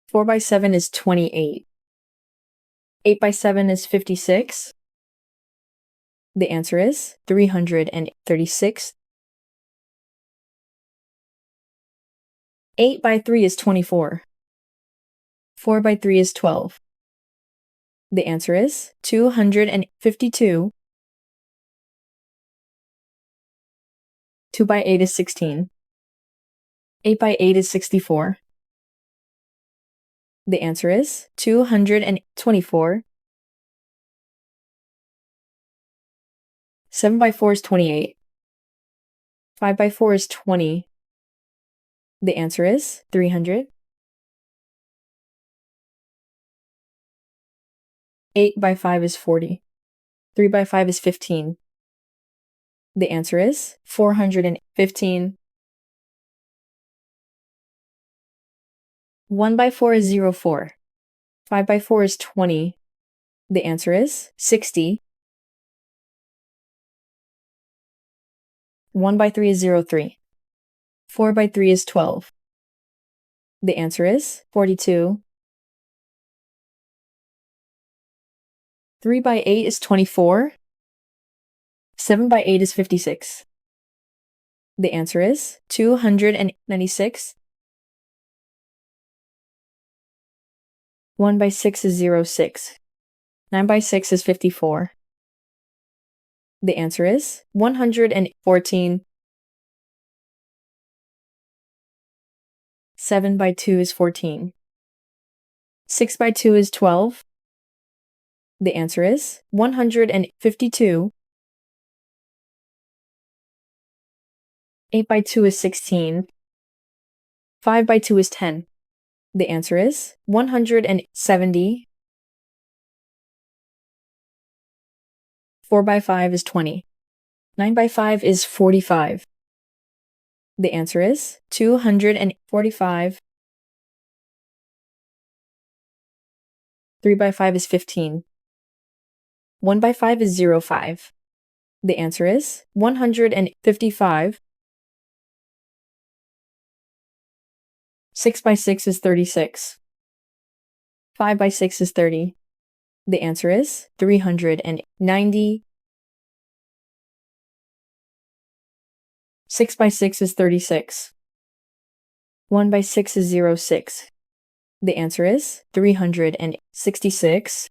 4 by 7 is 28. 8 by 7 is 56. The answer is 336. 8 by 3 is 24. 4 by 3 is 12. The answer is 252. 2 by 8 is 16. 8 by 8 is 64. The answer is 224. 7 by 4 is 28. 5 by 4 is 20. The answer is 300. 8 by 5 is 40. 3 by 5 is 15. The answer is 415. 1 by 4 is 04. 5 by 4 is 20. The answer is 60. 1 by 3 is 03. 4 by 3 is 12. The answer is 42. 3 by 8 is 24. 7 by 8 is 56. The answer is 296. 1 by 6 is 06. 9 by 6 is 54. The answer is 114. 7 by 2 is 14. 6 by 2 is 12. The answer is 152. 8 by 2 is 16. 5 by 2 is 10. The answer is 170. 4 by 5 is 20. 9 by 5 is 45. The answer is 245. 3 by 5 is 15. 1 by 5 is 05. The answer is 155. 6 by 6 is 36. 5 by 6 is 30. The answer is 390. 6 by 6 is 36. 1 by 6 is 06. The answer is 366.